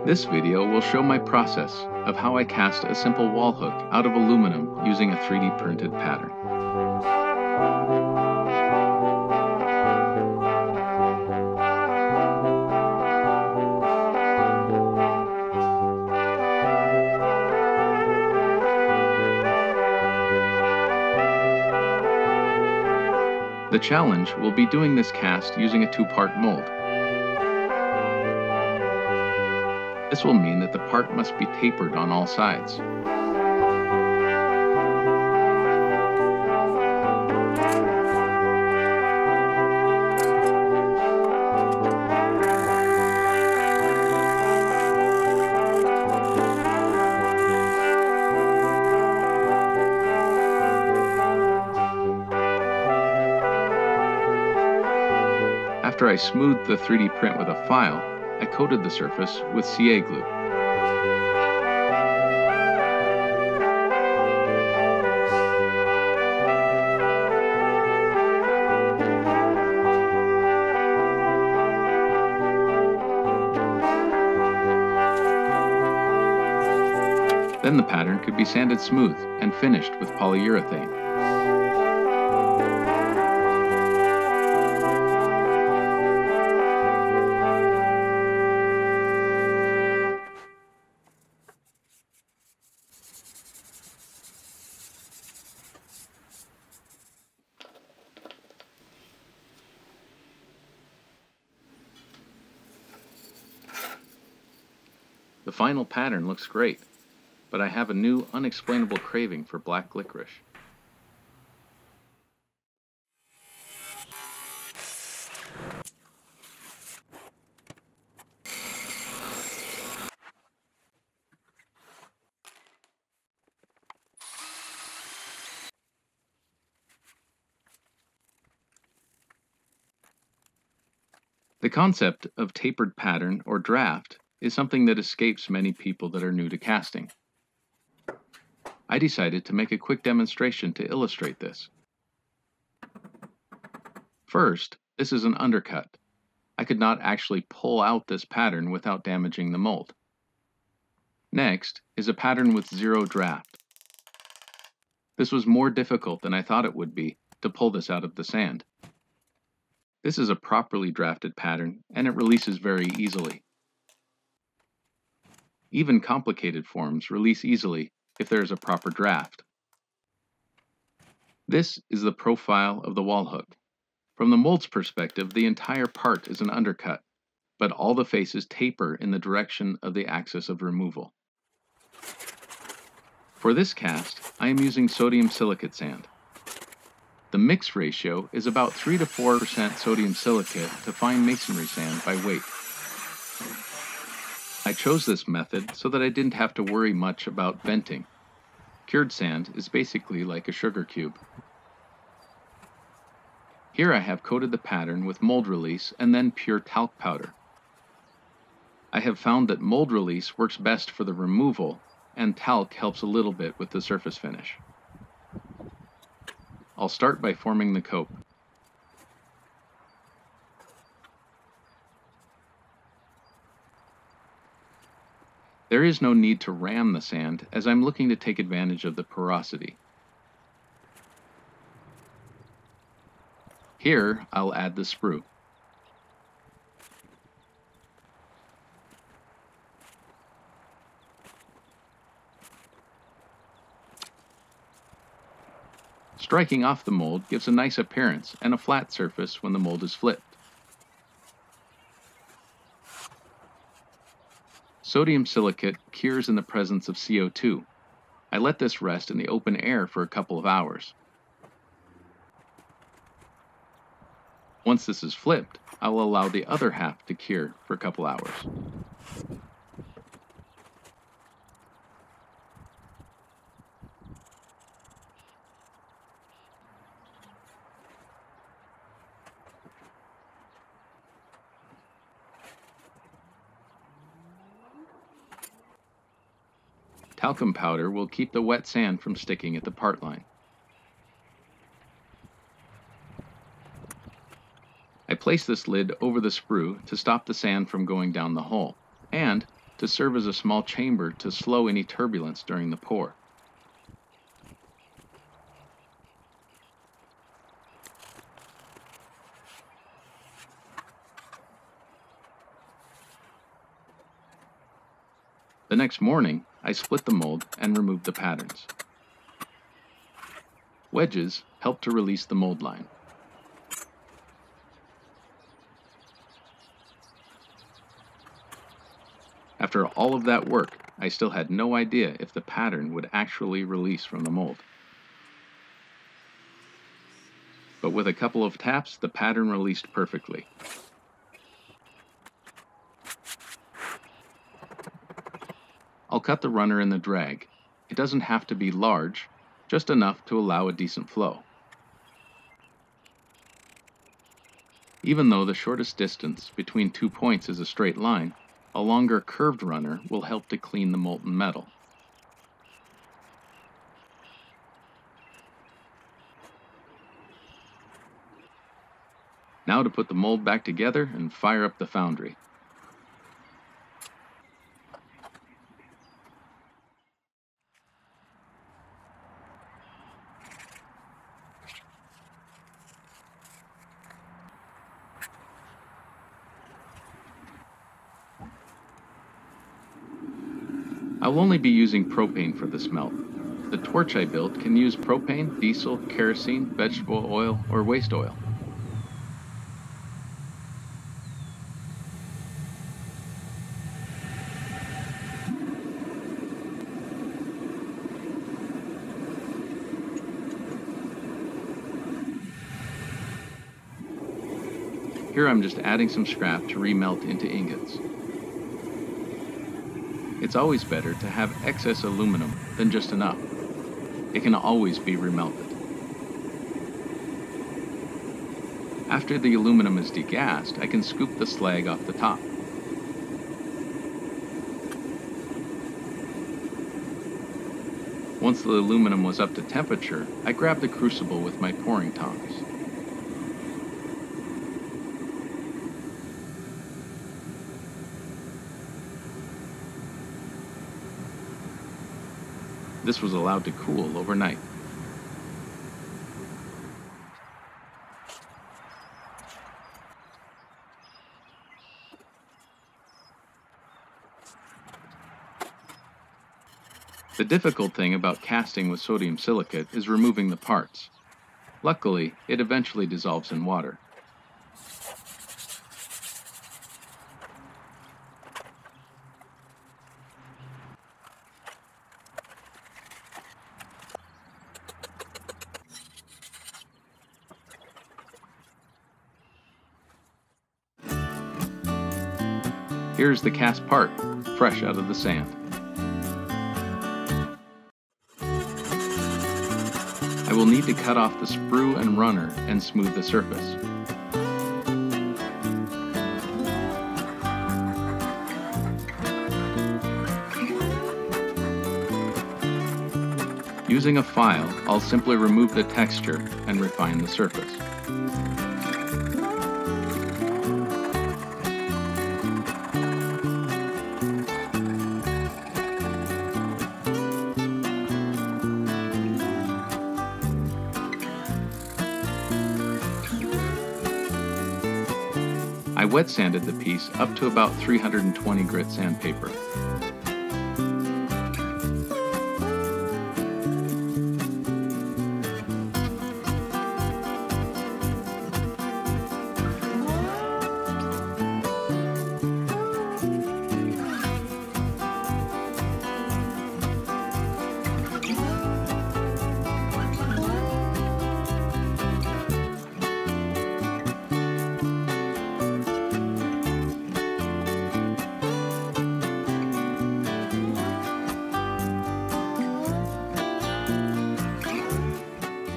This video will show my process of how I cast a simple wall hook out of aluminum using a 3D printed pattern. The challenge will be doing this cast using a 2-part mold. This will mean that the part must be tapered on all sides. After I smoothed the 3D print with a file, I coated the surface with CA glue. Then the pattern could be sanded smooth and finished with polyurethane. The final pattern looks great, but I have a new unexplainable craving for black licorice. The concept of tapered pattern or draft is something that escapes many people that are new to casting. I decided to make a quick demonstration to illustrate this. First, this is an undercut. I could not actually pull out this pattern without damaging the mold. Next is a pattern with zero draft. This was more difficult than I thought it would be to pull this out of the sand. This is a properly drafted pattern and it releases very easily. Even complicated forms release easily if there is a proper draft. This is the profile of the wall hook. From the mold's perspective, the entire part is an undercut, but all the faces taper in the direction of the axis of removal. For this cast, I am using sodium silicate sand. The mix ratio is about 3 to 4% sodium silicate to fine masonry sand by weight. I chose this method so that I didn't have to worry much about venting. Cured sand is basically like a sugar cube. Here I have coated the pattern with mold release and then pure talc powder. I have found that mold release works best for the removal, and talc helps a little bit with the surface finish. I'll start by forming the cope. There is no need to ram the sand, as I'm looking to take advantage of the porosity. Here, I'll add the sprue. Striking off the mold gives a nice appearance and a flat surface when the mold is flipped. Sodium silicate cures in the presence of CO2. I let this rest in the open air for a couple of hours. Once this is flipped, I will allow the other half to cure for a couple hours. Talcum powder will keep the wet sand from sticking at the part line. I place this lid over the sprue to stop the sand from going down the hole, and to serve as a small chamber to slow any turbulence during the pour. The next morning, I split the mold and removed the patterns. Wedges help to release the mold line. After all of that work, I still had no idea if the pattern would actually release from the mold. But with a couple of taps, the pattern released perfectly. I'll cut the runner in the drag. It doesn't have to be large, just enough to allow a decent flow. Even though the shortest distance between 2 points is a straight line, a longer curved runner will help to clean the molten metal. Now to put the mold back together and fire up the foundry. I'll only be using propane for this melt. The torch I built can use propane, diesel, kerosene, vegetable oil, or waste oil. Here I'm just adding some scrap to remelt into ingots. It's always better to have excess aluminum than just enough. It can always be remelted. After the aluminum is degassed, I can scoop the slag off the top. Once the aluminum was up to temperature, I grabbed the crucible with my pouring tongs. This was allowed to cool overnight. The difficult thing about casting with sodium silicate is removing the parts. Luckily, it eventually dissolves in water. Here's the cast part, fresh out of the sand. I will need to cut off the sprue and runner and smooth the surface. Using a file, I'll simply remove the texture and refine the surface. I wet sanded the piece up to about 320 grit sandpaper.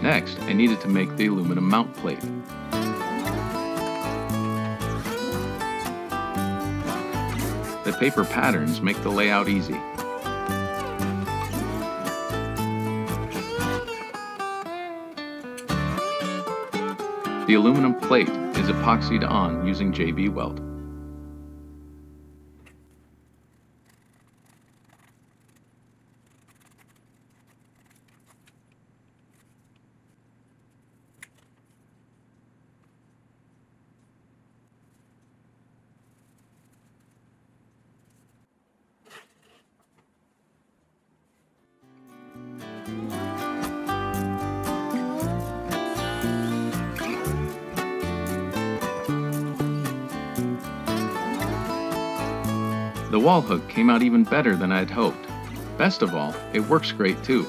Next, I needed to make the aluminum mount plate. The paper patterns make the layout easy. The aluminum plate is is epoxied on using JB Weld. The wall hook came out even better than I had hoped. Best of all, it works great too.